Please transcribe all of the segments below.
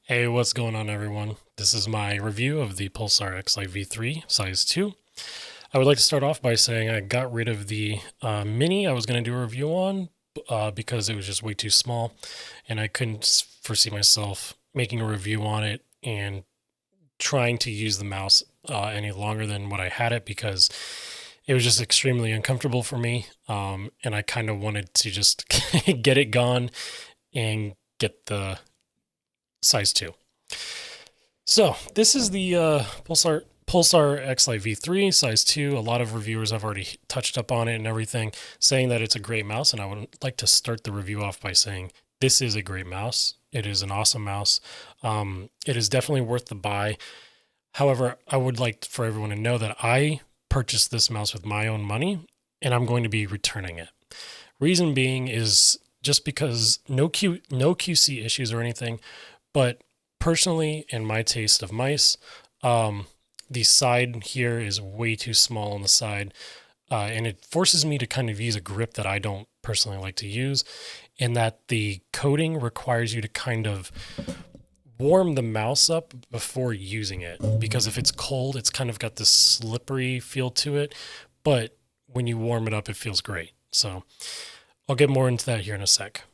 Hey, what's going on, everyone? This is my review of the Pulsar Xlite V3 size 2. I would like to start off by saying I got rid of the Mini I was going to do a review on because it was just way too small, and I couldn't foresee myself making a review on it and trying to use the mouse any longer than what I had it because it was just extremely uncomfortable for me, and I kind of wanted to just get it gone and get the size 2. So this is the Pulsar Xlite V3 size 2. A lot of reviewers have already touched up on it and everything, saying that it's a great mouse. And I would like to start the review off by saying this is a great mouse. It is an awesome mouse. It is definitely worth the buy. However, I would like for everyone to know that I purchased this mouse with my own money, and I'm going to be returning it. Reason being is just because no QC issues or anything, but personally, in my taste of mice, the side here is way too small on the side, and it forces me to kind of use a grip that I don't personally like to use, in that the coating requires you to kind of warm the mouse up before using it, because if it's cold, it's kind of got this slippery feel to it, but when you warm it up, it feels great. So I'll get more into that here in a sec.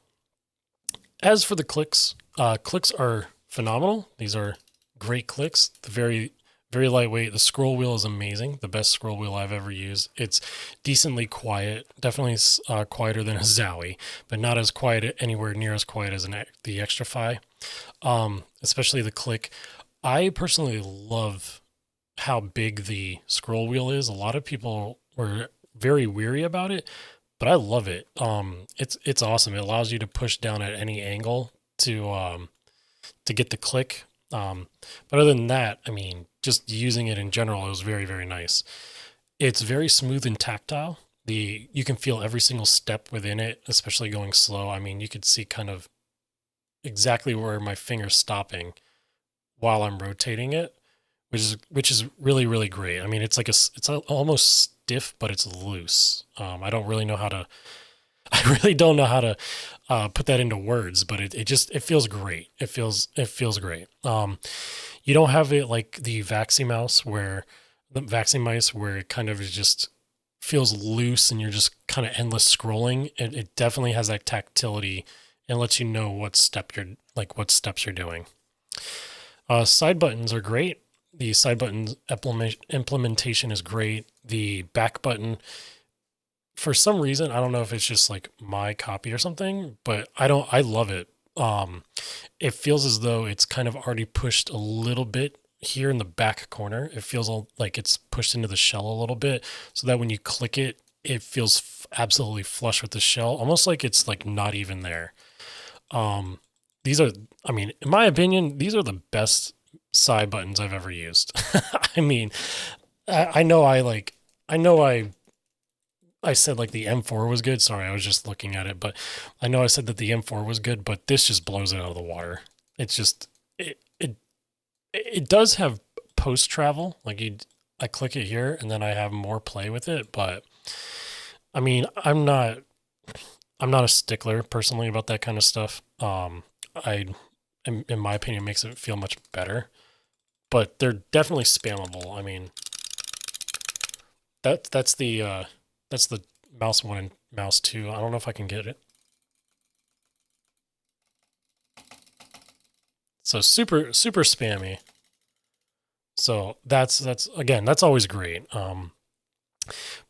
As for the clicks, clicks are phenomenal. These are great clicks. The very lightweight. The scroll wheel is amazing. The best scroll wheel I've ever used. It's decently quiet. Definitely quieter than a Zowie, but not as quiet, anywhere near as quiet as the Xtrafy. Especially the click. I personally love how big the scroll wheel is. A lot of people were very weary about it, but I love it. It's awesome. It allows you to push down at any angle to get the click. But other than that, I mean, just using it in general, it was very, very nice. It's very smooth and tactile. You can feel every single step within it, especially going slow. I mean, you could see kind of exactly where my finger's stopping while I'm rotating it, which is really, really great. I mean, it's almost stiff, but it's loose. I don't really know how to I really don't know how to put that into words, but it feels great. It feels great. You don't have it like the Vaxi mouse where it kind of is just feels loose and you're just kind of endless scrolling. It definitely has that tactility and lets you know what steps you're doing. Side buttons are great. The side buttons implementation is great. The back button, for some reason, I don't know if it's just like my copy or something, but I love it. It feels as though it's kind of already pushed a little bit here in the back corner. It feels like it's pushed into the shell a little bit, so that when you click it, it feels absolutely flush with the shell, almost like it's like not even there. Um, these are, I mean, in my opinion, these are the best side buttons I've ever used. I mean, I know I said like the M4 was good. Sorry, I was just looking at it, but I know I said that the M4 was good, but this just blows it out of the water. It's just it does have post travel. I click it here and then I have more play with it, but I mean, I'm not a stickler personally about that kind of stuff. I in my opinion makes it feel much better, but they're definitely spammable. I mean, that's the mouse one and mouse two. I don't know if I can get it. So super spammy. So that's again, that's always great.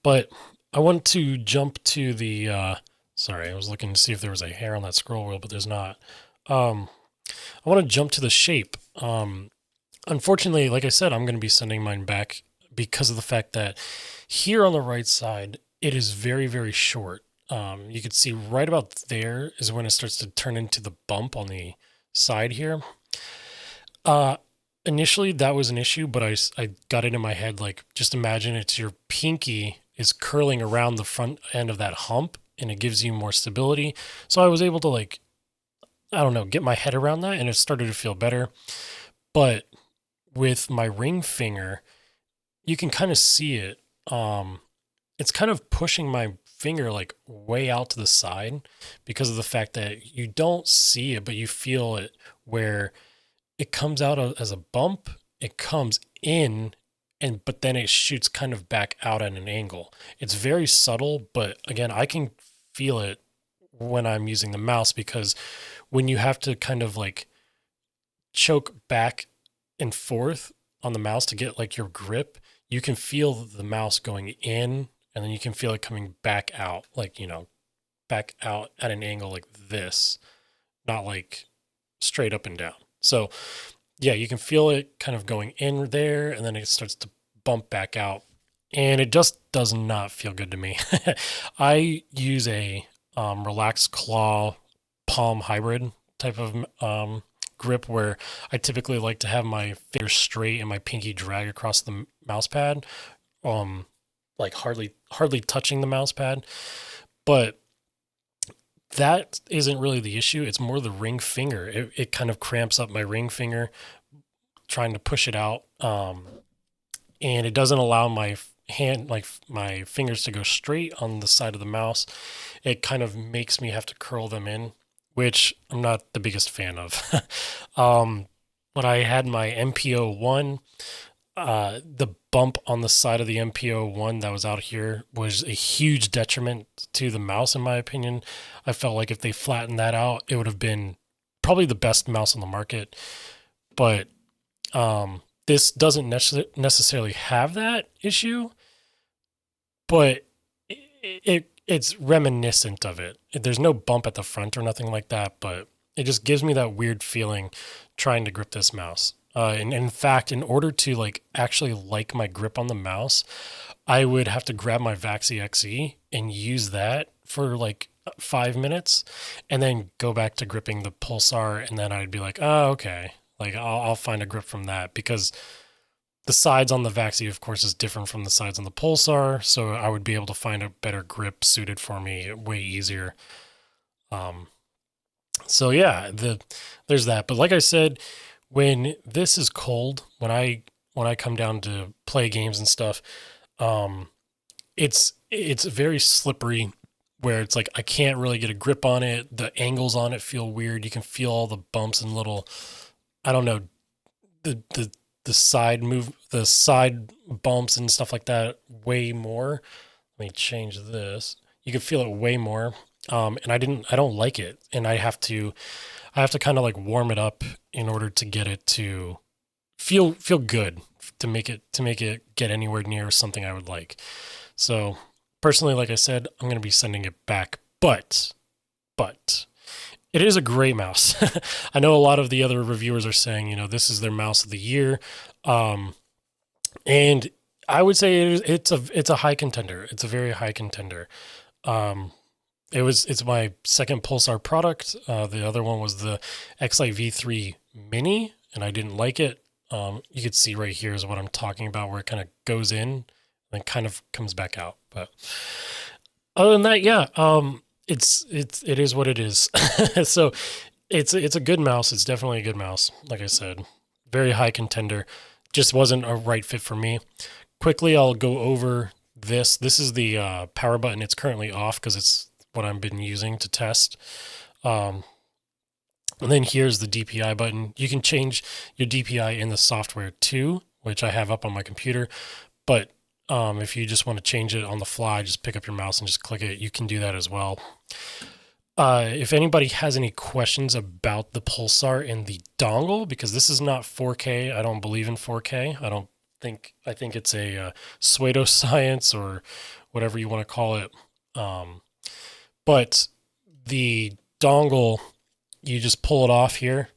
But I want to jump to the sorry, I was looking to see if there was a hair on that scroll wheel, but there's not. Um I want to jump to the shape. Unfortunately, like I said, I'm going to be sending mine back because of the fact that here on the right side, it is very, very short. You can see right about there is when it starts to turn into the bump on the side here. Uh, Initially, that was an issue, but I got it in my head like, just imagine it's your pinky is curling around the front end of that hump and it gives you more stability. So I was able to, like, I don't know, get my head around that and it started to feel better. But with my ring finger, you can kind of see it. It's kind of pushing my finger like way out to the side because of the fact that you don't see it, but you feel it where it comes out as a bump, it comes in, but then it shoots kind of back out at an angle. It's very subtle, but again, I can feel it when I'm using the mouse, because when you have to kind of like choke back and forth on the mouse to get like your grip, you can feel the mouse going in, and then you can feel it coming back out, like, back out at an angle like this, not like straight up and down. So yeah, you can feel it kind of going in there, and then it starts to bump back out, and it just does not feel good to me. I use a relaxed claw palm hybrid type of grip, where I typically like to have my fingers straight and my pinky drag across the mouse pad, like hardly touching the mouse pad. But that isn't really the issue. It's more the ring finger. It kind of cramps up my ring finger trying to push it out. And it doesn't allow my hand, like my fingers, to go straight on the side of the mouse. It kind of makes me have to curl them in, which I'm not the biggest fan of. When I had my MPO1, the bump on the side of the MPO1 that was out here was a huge detriment to the mouse, in my opinion. I felt like if they flattened that out, it would have been probably the best mouse on the market. But this doesn't necessarily have that issue, but it's reminiscent of it. There's no bump at the front or nothing like that, but it just gives me that weird feeling trying to grip this mouse. And in fact, in order to like actually like my grip on the mouse, I would have to grab my Vaxi XE and use that for like 5 minutes, and then go back to gripping the Pulsar, and then I'd be like, oh, okay, like I'll find a grip from that, because the sides on the Vaxi, of course, is different from the sides on the Pulsar, so I would be able to find a better grip suited for me way easier. So yeah, there's that. But like I said, when this is cold, when I come down to play games and stuff, it's very slippery, where it's like I can't really get a grip on it. The angles on it feel weird. You can feel all the bumps and little, I don't know, the side bumps and stuff like that way more. Let me change this. You can feel it way more. And I don't like it. And I have to kind of like warm it up in order to get it to feel good, to make it get anywhere near something I would like. So personally, like I said, I'm going to be sending it back, but it is a great mouse. I know a lot of the other reviewers are saying, this is their mouse of the year. And I would say it's a high contender. It's a very high contender. It's my second Pulsar product. The other one was the Xlite V3 Mini, and I didn't like it. You could see right here is what I'm talking about, where it kind of goes in and then kind of comes back out. But other than that, yeah, it is what it is. So it's a good mouse. It's definitely a good mouse. Like I said, very high contender. Just wasn't a right fit for me. Quickly, I'll go over this. This is the power button. It's currently off because it's what I've been using to test. And then here's the DPI button. You can change your DPI in the software too, which I have up on my computer. But if you just want to change it on the fly, just pick up your mouse and just click it. You can do that as well. If anybody has any questions about the Pulsar and the dongle, because this is not 4K, I don't believe in 4K. I think it's a pseudoscience or whatever you want to call it. But the dongle, you just pull it off here,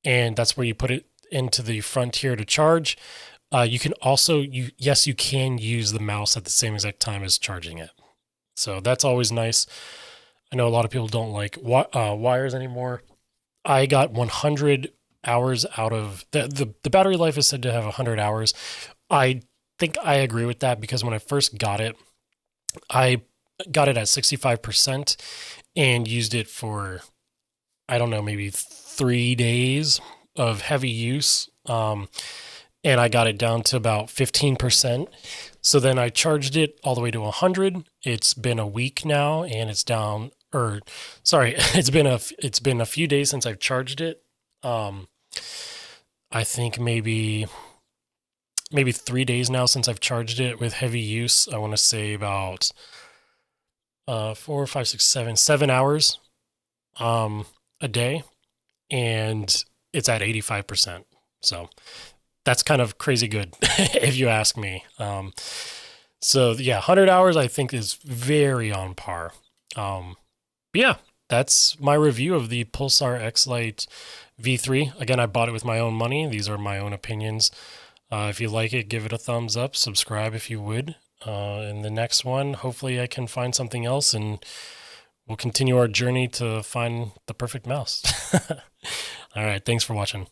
and that's where you put it into the front here to charge. You can also, yes, you can use the mouse at the same exact time as charging it. So that's always nice. I know a lot of people don't like wires anymore. I got 100 hours out of the battery life is said to have 100 hours. I think I agree with that, because when I first got it, I got it at 65% and used it for, I don't know, maybe 3 days of heavy use. And I got it down to about 15%. So then I charged it all the way to 100. It's been a week now, and it's down or sorry, it's been a few days since I've charged it. I think maybe 3 days now since I've charged it with heavy use. I want to say about 4, 5, 6, 7 hours a day, and it's at 85%. So that's kind of crazy good, if you ask me. So yeah, 100 hours I think is very on par. But yeah, that's my review of the Pulsar Xlite V3. Again, I bought it with my own money. These are my own opinions. If you like it, give it a thumbs up. Subscribe if you would. In the next one, hopefully I can find something else, and we'll continue our journey to find the perfect mouse. All right, thanks for watching.